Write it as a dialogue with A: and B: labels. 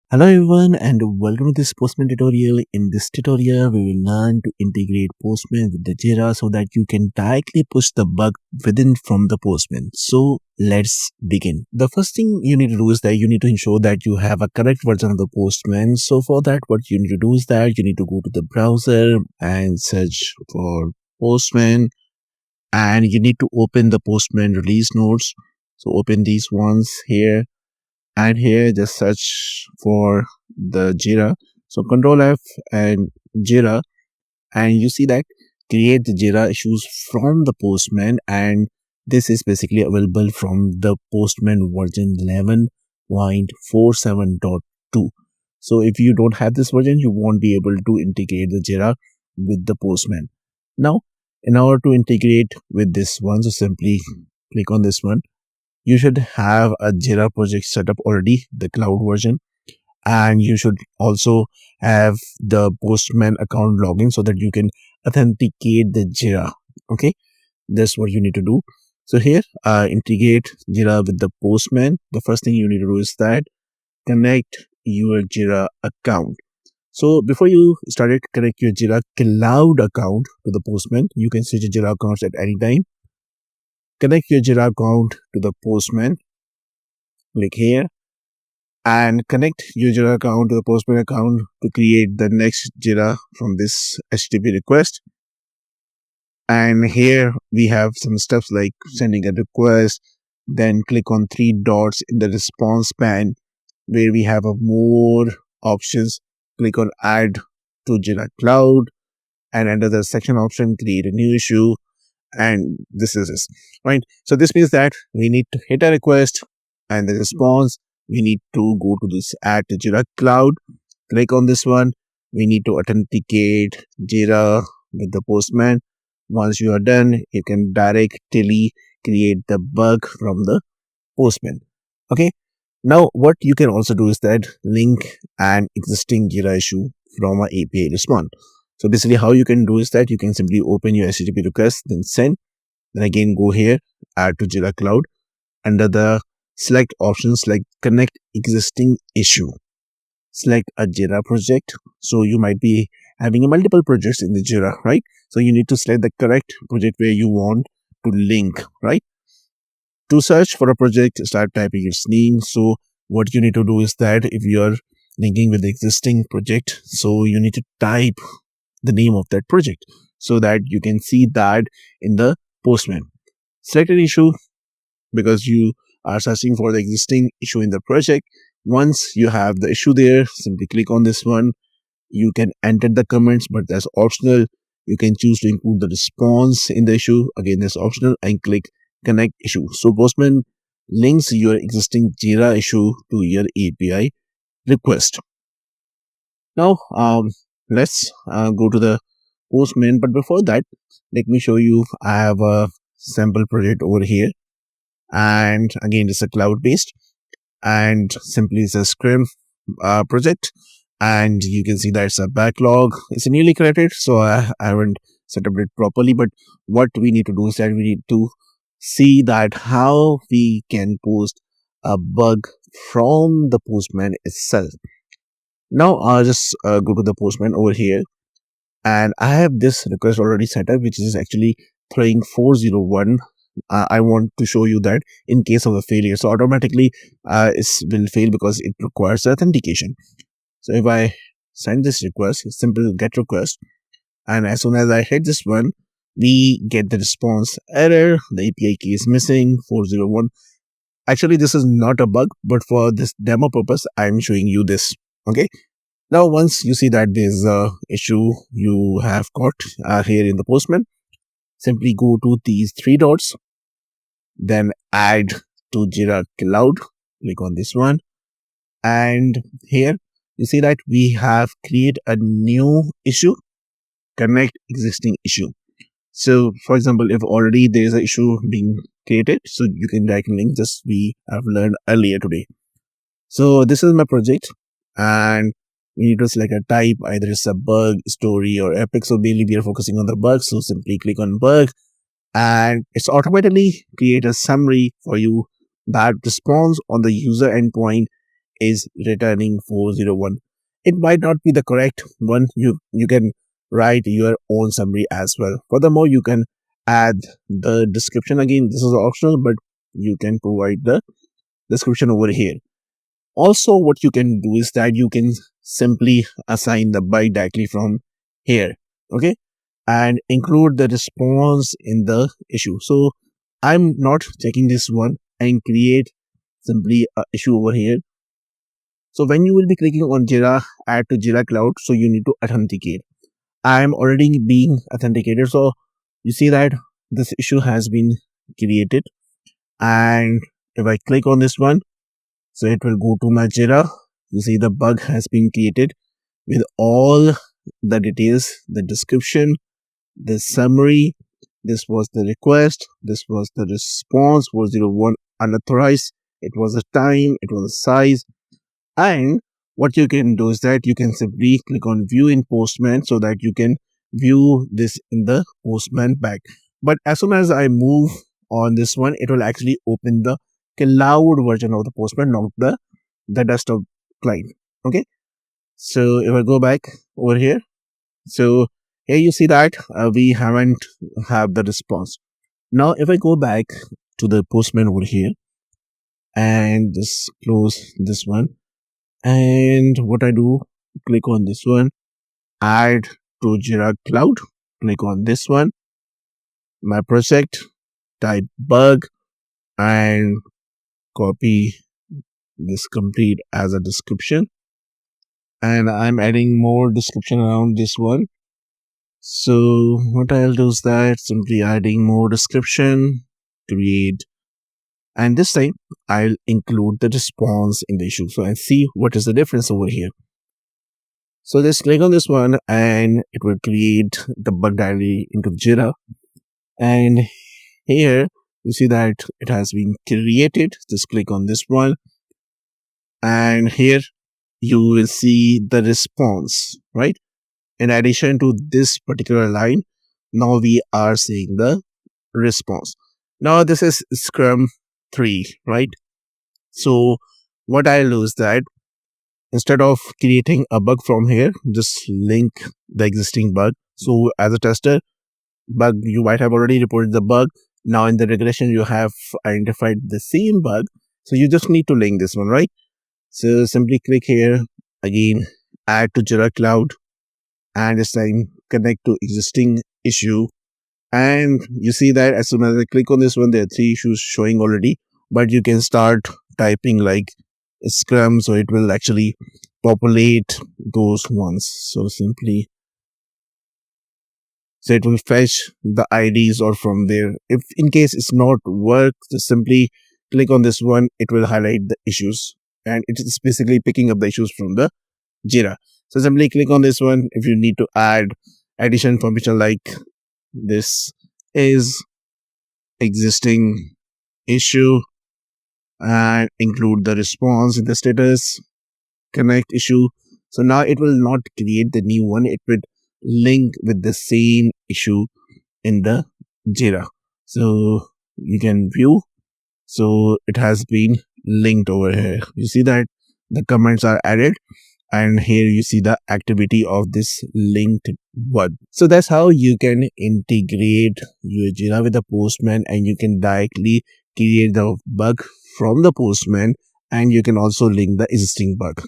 A: Hello everyone and welcome to this Postman tutorial. In this tutorial, we will learn to integrate Postman with the JIRA so that you can directly push the bug within from the Postman. So let's begin. The first thing you need to do is that you need to ensure that you have a correct version of the Postman. So for that, what you need to do is that you need to go to the browser and search for Postman, and you need to open the Postman release notes. So open these ones here, and here just search for the JIRA. So Control F and JIRA, and you see that create the JIRA issues from the Postman, and this is basically available from the Postman version 11.47.2. So if you don't have this version, you won't be able to integrate the JIRA with the Postman. Now, in order to integrate with this one, so simply click on this one. You should have a JIRA project set up already, the cloud version, and you should also have the Postman account login so that you can authenticate the JIRA. Okay, that's what you need to do. So here, integrate JIRA with the Postman. The first thing you need to do is that connect your JIRA account. So before you started, connect your JIRA Cloud account to the Postman. You can switch your JIRA accounts at any time. Connect your JIRA account to the Postman. Click here and connect your JIRA account to the Postman account to create the next JIRA from this HTTP request. And here we have some steps like sending a request, then click on three dots in the response pane where we have more options. Click on add to JIRA Cloud, and under the section option, create a new issue. And this is this, right? So this means that we need to hit a request, and the response, we need to go to this add to JIRA Cloud, click on this one. We need to authenticate JIRA with the Postman. Once you are done, you can directly create the bug from the Postman. Okay. Now, what you can also do is that link an existing JIRA issue from an API response. So basically, how you can do is that you can simply open your HTTP request, then send, then again go here, add to JIRA Cloud. Under the select options like connect existing issue, select a JIRA project. So you might be having a multiple projects in the JIRA, right? So you need to select the correct project where you want to link, right? To search for a project, start typing its name. So what you need to do is that if you are linking with the existing project, so you need to type the name of that project so that you can see that in the Postman. Select an issue because you are searching for the existing issue in the project. Once you have the issue there, simply click on this one. You can enter the comments, but that's optional. You can choose to include the response in the issue. Again, that's optional, and click connect issue. So Postman links your existing JIRA issue to your API request. Now, let's go to the Postman. But before that, let me show you. I have a sample project over here, and again, it's a cloud-based, and simply it's a Scrum project. And you can see that it's a backlog. It's newly created, so I haven't set up it properly. But what we need to do is that we need to see that how we can post a bug from the Postman itself. Now I'll just go to the Postman over here, and I have this request already set up, which is actually throwing 401. I want to show you that in case of a failure, so automatically it will fail because it requires authentication. So if I send this request, simple get request, and as soon as I hit this one, we get the response error. The API key is missing 401. Actually, this is not a bug, but for this demo purpose, I'm showing you this. Okay. Now, once you see that there's a issue you have got here in the Postman, simply go to these three dots, then add to JIRA Cloud. Click on this one, and here you see that we have create a new issue, connect existing issue. So, for example, if already there is an issue being created, so you can directly link this we have learned earlier today. So this is my project, and we need to select a type, either it's a bug, story, or epic. So mainly we are focusing on the bug. So simply click on bug, and it's automatically create a summary for you that responds on the user endpoint is returning 401. It might not be the correct one. You can write your own summary as well. Furthermore, you can add the description. Again, this is optional, but you can provide the description over here. Also, what you can do is that you can simply assign the bug directly from here, okay, and include the response in the issue. So I'm not checking this one and create simply a issue over here. So when you will be clicking on JIRA, add to JIRA Cloud, so you need to authenticate. I'm already being authenticated, so you see that this issue has been created. And if I click on this one, so it will go to my JIRA. You see the bug has been created with all the details, the description, the summary. This was the request. This was the response. 401 unauthorized. It was a time. It was a size. And what you can do is that you can simply click on view in Postman so that you can view this in the Postman bag. But as soon as I move on this one, it will actually open the cloud version of the Postman, not the desktop client. Okay. So if I go back over here, so here you see that we haven't have the response. Now if I go back to the Postman over here and just close this one, and what I do, click on this one, add to JIRA Cloud, click on this one, my project, type bug, and copy this complete as a description. And I'm adding more description around this one. So what I'll do is that simply adding more description, create, and this time I'll include the response in the issue. So I see what is the difference over here. So just click on this one and it will create the bug diary into JIRA. And here you see that it has been created. Just click on this one. And here you will see the response, right? In addition to this particular line, now we are seeing the response. Now this is Scrum 3, right? So what I'll do is that instead of creating a bug from here, just link the existing bug. So as a tester, bug, you might have already reported the bug. Now in the regression, you have identified the same bug. So you just need to link this one, right? So simply click here, again, add to JIRA Cloud, and this time connect to existing issue. And you see that as soon as I click on this one, there are 3 issues showing already, but you can start typing like Scrum, so it will actually populate those ones. So simply, so it will fetch the IDs or from there. If in case it's not work, just simply click on this one, it will highlight the issues, and it is basically picking up the issues from the JIRA. So simply click on this one if you need to add additional information like this is existing issue, and include the response in the status, connect issue. So now it will not create the new one, it will link with the same issue in the JIRA. So you can view, so it has been linked over here. You see that the comments are added, and here you see the activity of this linked one. So that's how you can integrate your JIRA with the Postman, and you can directly create the bug from the Postman, and you can also link the existing bug.